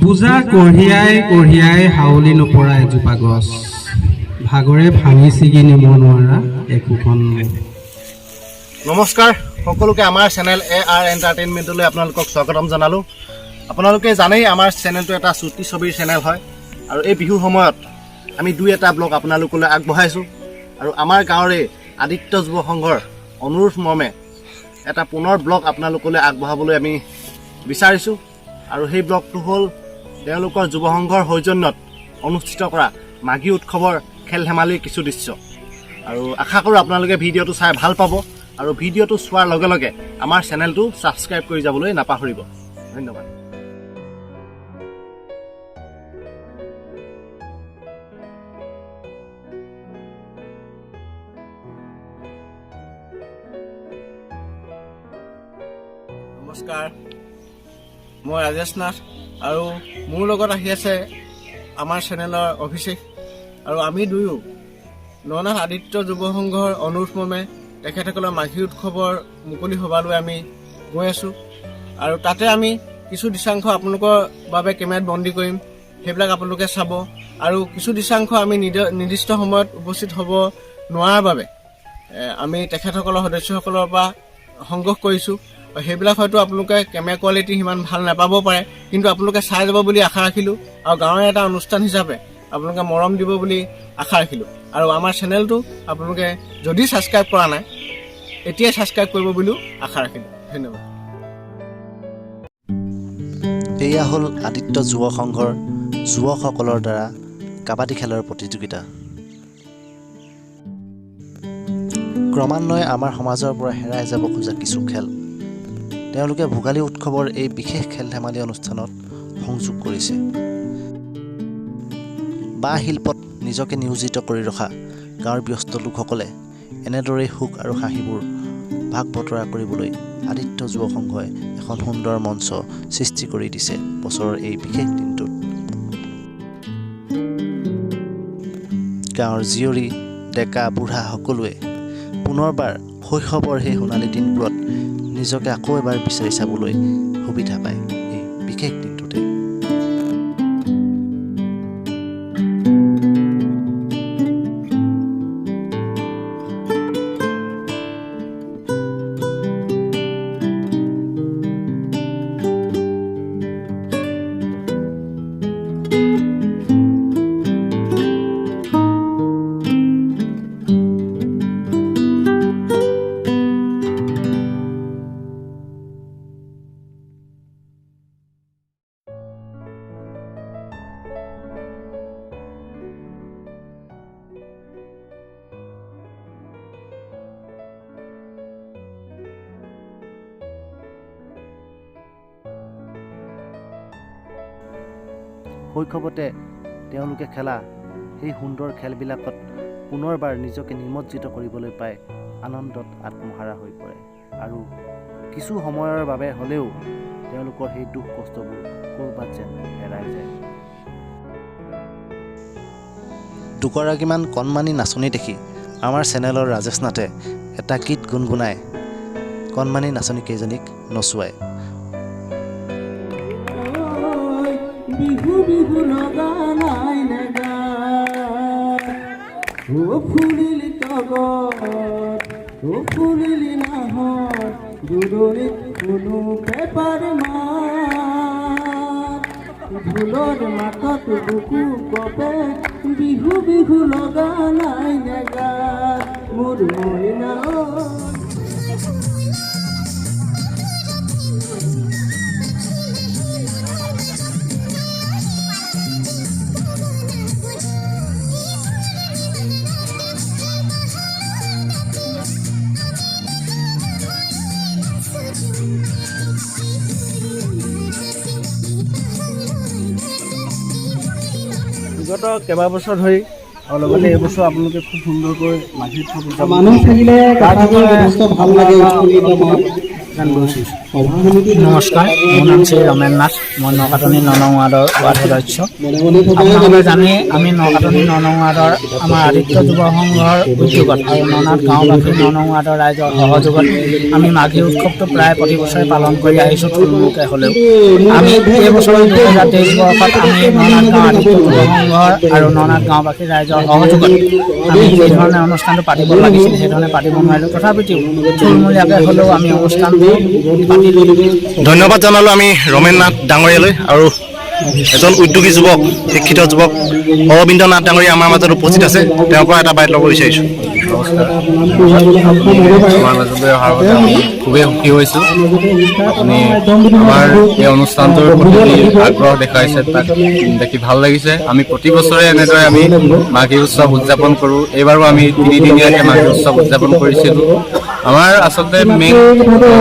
বোজা কঢ়িয়াই কঢ়িয়াই হাউলি নপৰা এজোপা গছ, ভাগৰে ভাঙি ছিগি নিব নোৱাৰা একোখন। নমস্কাৰ সকলোকে, আমাৰ চেনেল AR এণ্টাৰটেইনমেণ্টলৈ আপোনালোকক স্বাগতম জনালোঁ। আপোনালোকে জানেই আমাৰ চেনেলটো এটা চুটি ছবিৰ চেনেল হয়, আৰু এই বিহুৰ সময়ত আমি দুই এটা ব্লগ আপোনালোকলৈ আগবঢ়াইছোঁ। আৰু আমাৰ গাঁৱৰে আদিত্য যুৱ সংঘৰ অনুৰোধ মৰ্মে এটা পুনৰ ব্লগ আপোনালোকলৈ আগবঢ়াবলৈ আমি বিচাৰিছোঁ। আৰু সেই ব্লগটো হ'ল তেওঁলোকৰ যুৱ সংঘৰ সৌজন্যত অনুষ্ঠিত কৰা মাঘী উৎসৱৰ খেল ধেমালিৰ কিছু দৃশ্য। আৰু আশা কৰোঁ আপোনালোকে ভিডিঅ'টো চাই ভাল পাব, আৰু ভিডিঅ'টো চোৱাৰ লগে লগে আমাৰ চেনেলটো ছাবস্ক্ৰাইব কৰি যাবলৈ নাপাহৰিব। ধন্যবাদ। নমস্কাৰ, মই ৰাজেশ নাথ, আৰু মোৰ লগত আহি আছে আমাৰ চেনেলৰ অভিষেক। আৰু আমি দুয়ো ননাথ আদিত্য যুৱ সংঘৰ অনুৰোধ মৰ্মে তেখেতসকলৰ মাঘী উৎসৱৰ মুকলি সভালৈ আমি গৈ আছোঁ। আৰু তাতে আমি কিছু দৃশ্যাংশ আপোনালোকৰ বাবে কেমেৰাত বন্দী কৰিম, সেইবিলাক আপোনালোকে চাব। আৰু কিছু দৃশ্যাংশ আমি নিৰ্দিষ্ট সময়ত উপস্থিত হ'ব নোৱাৰাৰ বাবে আমি তেখেতসকলৰ সদস্যসকলৰ পৰা সংগ্ৰহ কৰিছোঁ। সেইবিলাক হয়তো আপোনালোকে কেমেৰা কোৱালিটি সিমান ভাল নাপাব পাৰে, কিন্তু আপোনালোকে চাই যাব বুলি আশা ৰাখিলোঁ। আৰু গাঁৱৰ এটা অনুষ্ঠান হিচাপে আপোনালোকে মৰম দিব বুলি আশা ৰাখিলোঁ। আৰু আমাৰ চেনেলটো আপোনালোকে যদি ছাবস্ক্ৰাইব কৰা নাই, এতিয়াই ছাবস্ক্ৰাইব কৰিব বুলিও আশা ৰাখিলোঁ। ধন্যবাদ। এয়া হ'ল আদিত্য যুৱ সংঘৰ যুৱকসকলৰ দ্বাৰা কাবাডী খেলৰ প্ৰতিযোগিতা। ক্ৰমান্বয়ে আমাৰ সমাজৰ পৰা হেৰাই যাব খোজা কিছু খেল তেওঁলোকে ভোগালী উৎসৱৰ এই বিশেষ খেল ধেমালি অনুষ্ঠানত সংযোগ কৰিছে। বাঁহ শিল্পত নিজকে নিয়োজিত কৰি ৰখা গাঁৱৰ ব্যস্ত লোকসকলে এনেদৰেই সুখ আৰু হাঁহিবোৰ ভাগ বতৰা কৰিবলৈ আদিত্য যুৱ সংঘই এখন সুন্দৰ মঞ্চ সৃষ্টি কৰি দিছে বছৰৰ এই বিশেষ দিনটোত। গাঁৱৰ জীয়ৰী ডেকা বুঢ়া সকলোৱে পুনৰবাৰ শৈশৱৰ সেই সোণালী দিনবোৰত নিজকে আকৌ এবাৰ বিচাৰি চাবলৈ সুবিধা পায় এই বিশেষ দিনটোতে। শৈশৱতে তেওঁলোকে খেলা সেই সুন্দৰ খেলবিলাকত পুনৰবাৰ নিজকে নিমজ্জিত কৰিবলৈ পাই আনন্দত আত্মহাৰা হৈ পৰে। আৰু কিছু সময়ৰ বাবে হ'লেও তেওঁলোকৰ সেই দুখ কষ্টবোৰ ক'ৰবাত যেন হেৰাই যায়। দুগৰাকীমান কণমানি নাচনী দেখি আমাৰ চেনেলৰ ৰাজেশ নাথে এটা গীত গুণগুণাই কণমানি নাচনীকেইজনীক নচুৱায়। বিহু বিহু লগা নাই নেগা, ও ফুলিলি তগত, ও ফুলিলি নাহত, দুদনিত কোনো পেপাৰ মাত, ঢোলৰ মাতত বুকু কপে, বিহু বিহু লগা নাই নেগা, মোৰ মইনা বিগত কেইবাবছৰ ধৰি আৰু লগতে এইবছৰ আপোনালোকে খুব সুন্দৰকৈ মাঘী উৎসৱ মানুহ থাকিলে কথাবোৰ যথেষ্ট ভাল লাগে, উৎফুল্লিত হয়। নমস্কাৰ, মোৰ নাম শ্ৰী ৰমেন নাথ। মই নকাটনি ৯নং ৱাৰ্ডৰ ৱাৰ্ড সদস্য। আপোনালোকে জানে আমি নকাটনি ৯নং ৱাৰ্ডৰ আমাৰ আদিত্য যুৱ সংঘৰ উদ্যোগত আৰু ননাথ গাঁওবাসী ৯নং ৱাৰ্ডৰ ৰাইজৰ সহযোগত আমি মাঘী উৎসৱটো প্ৰায় প্ৰতি বছৰে পালন কৰি আহিছোঁ। থুলমূলকৈ হ'লেও আমি এই বছৰ ২০২৩ বৰ্ষত আমি ননাথ গাঁও আদিত্য যুৱ সংঘৰ আৰু ননাথ গাঁওবাসী ৰাইজৰ সহযোগত আমি যিধৰণে অনুষ্ঠানটো পাতিব লাগিছিল সেইধৰণে পাতিব নোৱাৰিলোঁ। তথাপিও থুলমূলীয়াকৈ হ'লেও আমি অনুষ্ঠানটো পাতিলোঁ। ধন্যবাদ জনালোঁ আমি ৰমেন নাথ ডাঙৰীয়ালৈ। আৰু এজন উদ্যোগী যুৱক, শিক্ষিত যুৱক অৰবিন্দ নাথ ডাঙৰীয়া আমাৰ মাজত উপস্থিত আছে। তেওঁৰ পৰা এটা বাইট ল'ব বিচাৰিছোঁ। আমাৰ মাজলৈ অহাৰ বাবে আমি খুবেই সুখী হৈছোঁ। আপুনি আমাৰ এই অনুষ্ঠানটোৰ প্ৰতি আগ্ৰহ দেখাইছে, তাক দেখি ভাল লাগিছে। আমি প্ৰতি বছৰে এনেদৰে আমি মাঘী উৎসৱ উদযাপন কৰোঁ। এইবাৰো আমি 3 দিনীয়াকৈ মাঘী উৎসৱ উদযাপন কৰিছিলোঁ। আমাৰ আচলতে মেইন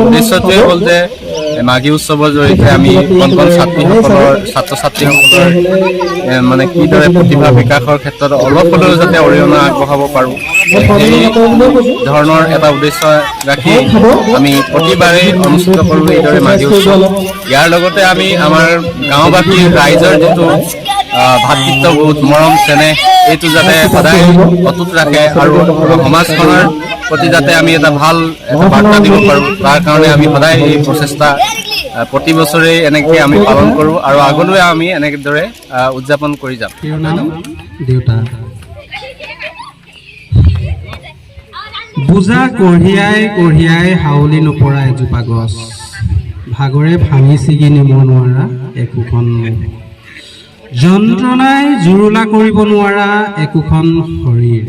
উদ্দেশ্যটোৱে হ'ল যে মাঘী উৎসৱৰ জৰিয়তে আমি কণ কণ ছাত্ৰ ছাত্ৰীসকলৰ মানে কিদৰে প্ৰতিভা বিকাশৰ ক্ষেত্ৰত অলপ হ'লেও যাতে অৰিহণা আগবঢ়াব পাৰোঁ, সেই ধৰণৰ এটা উদ্দেশ্য ৰাখি আমি প্ৰতিবাৰেই অনুষ্ঠিত কৰোঁ এইদৰে মাঘী উৎসৱ। ইয়াৰ লগতে আমি আমাৰ গাঁওবাসীৰ ৰাইজৰ যিটো ভাতৃত্ববোধ, মৰম চেনেহ, এইটো যাতে সদায় অটুট ৰাখে আৰু সমাজখনৰ প্ৰতি যাতে আমি এটা ভাল বাৰ্তা দিব পাৰোঁ, তাৰ কাৰণে আমি সদায় এই প্ৰচেষ্টা প্ৰতি বছৰে এনেকৈ আমি পালন কৰোঁ আৰু আগলৈ আমি এনেদৰে উদযাপন কৰি যাম। দেউতা বোজা কঢ়িয়াই কঢ়িয়াই হাউলি নপৰা এজোপা গছ, ভাগৰে ভাঙি ছিগি নিব নোৱাৰা একোখন মুখ, যন্ত্ৰণাই জুৰুলা কৰিব নোৱাৰা একোখন শৰীৰ,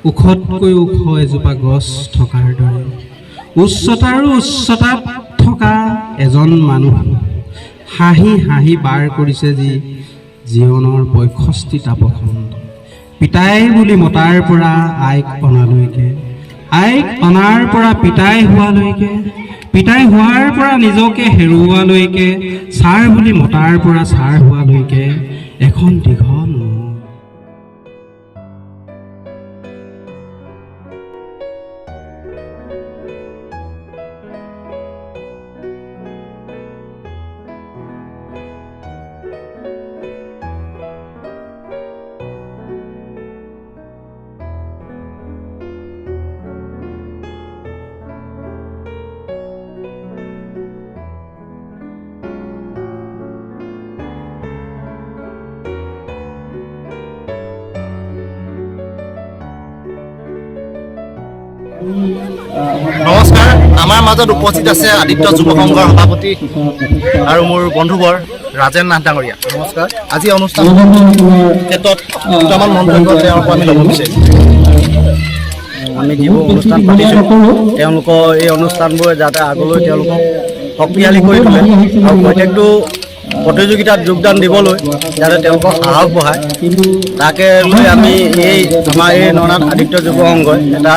ওখতকৈ ওখ এজোপা গছ থকাৰ দৰে উচ্চতাৰো উচ্চতাত থকা এজন মানুহ হাঁহি হাঁহি পাৰ কৰিছে যি জীৱনৰ ৬৫টা বসন্ত। পিতাই বুলি মতাৰ পৰা আইক অনালৈকে, আইক অনাৰ পৰা পিতাই হোৱালৈকে, পিতাই হোৱাৰ পৰা নিজকে হেৰুওৱালৈকে, ছাৰ বুলি মতাৰ পৰা ছাৰ হোৱালৈকে এখন দীঘল মুখ। নমস্কাৰ, আমাৰ মাজত উপস্থিত আছে আদিত্য যুৱ সংঘৰ সভাপতি আৰু মোৰ বন্ধুবৰ ৰাজেন নাথ ডাঙৰীয়া। নমস্কাৰ। আজি অনুষ্ঠান ক্ষেত্ৰত দুটামান মন্তব্য তেওঁৰ পৰা আমি ল'ব বিচাৰিছোঁ। আমি যিবোৰ অনুষ্ঠান পাতিছোঁ তেওঁলোকৰ এই অনুষ্ঠানবোৰে যাতে আগলৈ তেওঁলোকক শক্তিশালী কৰি তোলে আৰু প্ৰত্যেকটো প্ৰতিযোগিতাত যোগদান দিবলৈ যাতে তেওঁলোকক সাহস বঢ়ায়, তাকে লৈ আমি আমাৰ এই ননাথ আদিত্য যুৱ সংঘই এটা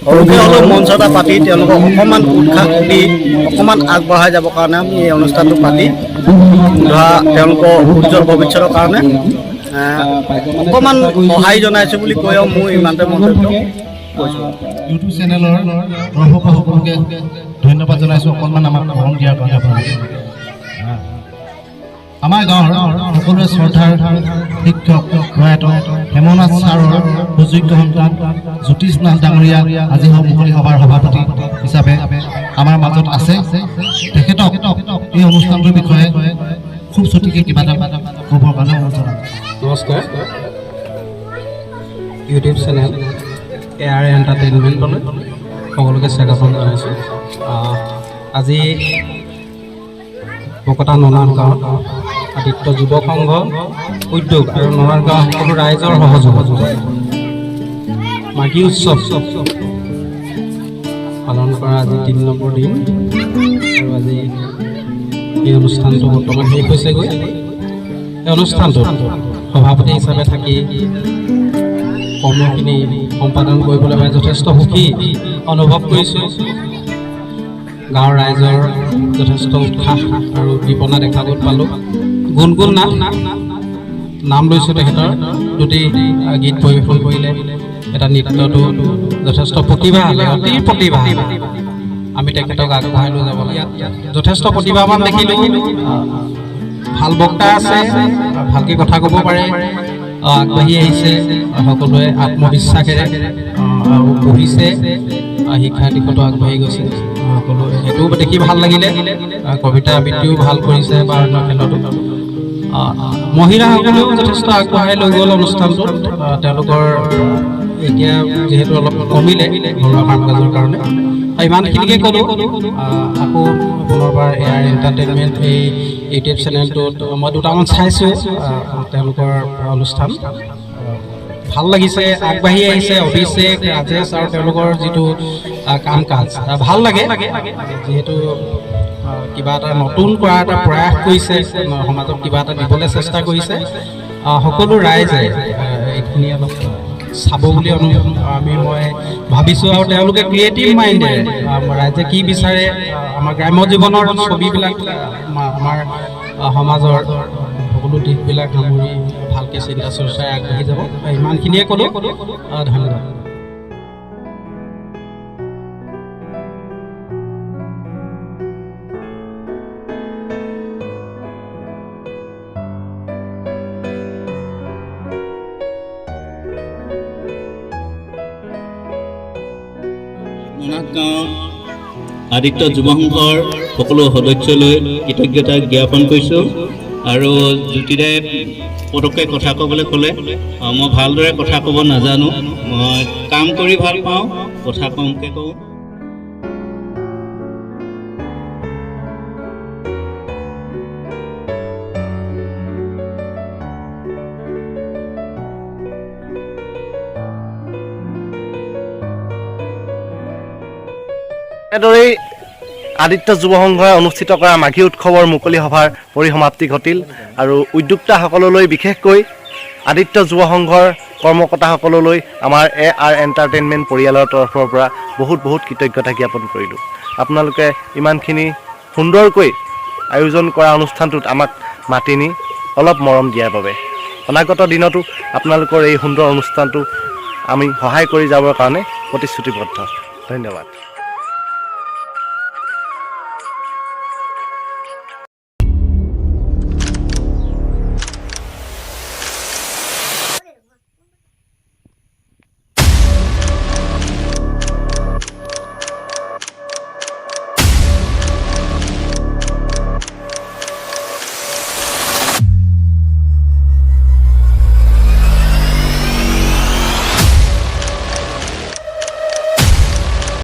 সৰুকৈ অলপ মঞ্চ এটা পাতি তেওঁলোকক অকণমান উৎসাহ দি অকণমান আগবঢ়াই যাবৰ কাৰণে আমি এই অনুষ্ঠানটো পাতি ধৰা তেওঁলোকৰ উজ্জ্বল ভৱিষ্যতৰ কাৰণে অকণমান সহায় জনাইছোঁ বুলি কৈ মোৰ ইমানতে মন্তব্য কৈছোঁ। ইউটিউব চেনেলৰ দৰ্শকসকলকে ধন্যবাদ জনাইছোঁ অকণমান আমাক সৰম দিয়াৰ কাৰণে আপোনালোকে। আমাৰ গাঁৱৰ সকলোৱে শ্ৰদ্ধাৰ শিক্ষক প্ৰয়াত হেমনাথ ছাৰৰ সুযোগ্য সন্তান জ্যোতিষ নাথ ডাঙৰীয়া আজি মুকলি সভাৰ সভাপতি হিচাপে আমাৰ মাজত আছে। তেখেতক এই অনুষ্ঠানটোৰ বিষয়ে খুব চুটিকৈ কিবা এটা ক'বৰ কাৰণে অনুৰোধ জনাইছোঁ। নমস্কাৰ, ইউটিউব চেনেল AR এণ্টাৰটেইনমেণ্টলৈ সকলোকে স্বাগতম জনাইছোঁ। আজি বকতা ননাথ গাঁৱত আদিত্য যুৱ সংঘ উদ্যোগ আৰু ননাথ গাঁৱৰ সকলো ৰাইজৰ সহযোগত মাঘী উৎসৱ পালন কৰা আজি ৩ নম্বৰ দিন আৰু আজি এই অনুষ্ঠানটো বৰ্তমান শেষ হৈছেগৈ। এই অনুষ্ঠানটোত সভাপতি হিচাপে থাকি কৰ্মখিনি সম্পাদন কৰিবলৈ পাই যথেষ্ট সুখী অনুভৱ কৰিছোঁ। গাঁৱৰ ৰাইজৰ যথেষ্ট উৎসাহ আৰু উদ্দীপনা দেখাবলৈ পালোঁ। গুণগুণ নাম লৈছোঁ তেখেতৰ, দুটি গীত পৰিৱেশন কৰিলে, এটা নৃত্যটো যথেষ্ট প্ৰতিভা, অতি প্ৰতিভা আমি তেখেতক আগবঢ়াই লৈ যাব লাগে। যথেষ্ট প্ৰতিভাৱান দেখিলোঁ, ভাল বক্তা আছে, ভালকৈ কথা ক'ব পাৰে, আগবাঢ়ি আহিছে, সকলোৱে আত্মবিশ্বাসেৰে আৰু পঢ়িছে, শিক্ষাৰ দিশতো আগবাঢ়ি গৈছে সকলোৱে, সেইটো দেখি ভাল লাগিলে। কবিতা আবৃত্তিও ভাল কৰিছে বা অন্য খেলতো। মহিলাসকলেও যথেষ্ট আগবঢ়াই লৈ গ'ল অনুষ্ঠানটোত। তেওঁলোকৰ এতিয়া যিহেতু অলপ কমিলে ঘৰুৱা কাম কাজৰ কাৰণে, ইমানখিনিকে ক'লোঁ। আকৌ পুনৰবাৰ AR এণ্টাৰটেইনমেণ্ট এই ইউটিউব চেনেলটোত মই দুটামান চাইছোঁ তেওঁলোকৰ অনুষ্ঠান, ভাল লাগিছে, আগবাঢ়ি আহিছে। অভিষেক, ৰাজেশ আৰু তেওঁলোকৰ যিটো কাম কাজ ভাল লাগে, যিহেতু কিবা এটা নতুন কৰা এটা প্ৰয়াস কৰিছে, সমাজক কিবা এটা দিবলৈ চেষ্টা কৰিছে। সকলো ৰাইজে এইখিনি অলপ চাব বুলি মই ভাবিছোঁ। আৰু তেওঁলোকে ক্ৰিয়েটিভ মাইণ্ডেৰে ৰাইজে কি বিচাৰে, আমাৰ গ্ৰাম্য জীৱনৰ ছবিবিলাক, আমাৰ সমাজৰ সকলো দিশবিলাক সামৰি ভালকৈ চিন্তা চৰ্চাই আগবাঢ়ি যাব। ইমানখিনিয়ে ক'লোঁ, ধন্যবাদ। ননাত গাঁৱৰ আদিত্য যুৱ সংঘৰ সকলো সদস্যলৈ কৃতজ্ঞতা জ্ঞাপন কৰিছোঁ। আৰু জ্যোতিদাই পটককৈ কথা ক'বলৈ ক'লে, মই ভালদৰে কথা ক'ব নাজানো, মই কাম কৰি ভাল পাওঁ, কথা কমকৈ কওঁ। এনেদৰেই আদিত্য যুৱ সংঘই অনুষ্ঠিত কৰা মাঘী উৎসৱৰ মুকলি সভাৰ পৰিসমাপ্তি ঘটিল। আৰু উদ্যোক্তাসকললৈ, বিশেষকৈ আদিত্য যুৱ সংঘৰ কৰ্মকৰ্তাসকললৈ আমাৰ AR এণ্টাৰটেইনমেণ্ট পৰিয়ালৰ তৰফৰ পৰা বহুত কৃতজ্ঞতা জ্ঞাপন কৰিলোঁ। আপোনালোকে ইমানখিনি সুন্দৰকৈ আয়োজন কৰা অনুষ্ঠানটোত আমাক মাতি নি অলপ মৰম দিয়াৰ বাবে। অনাগত দিনতো আপোনালোকৰ এই সুন্দৰ অনুষ্ঠানটো আমি সহায় কৰি যাবৰ কাৰণে প্ৰতিশ্ৰুতিবদ্ধ। ধন্যবাদ।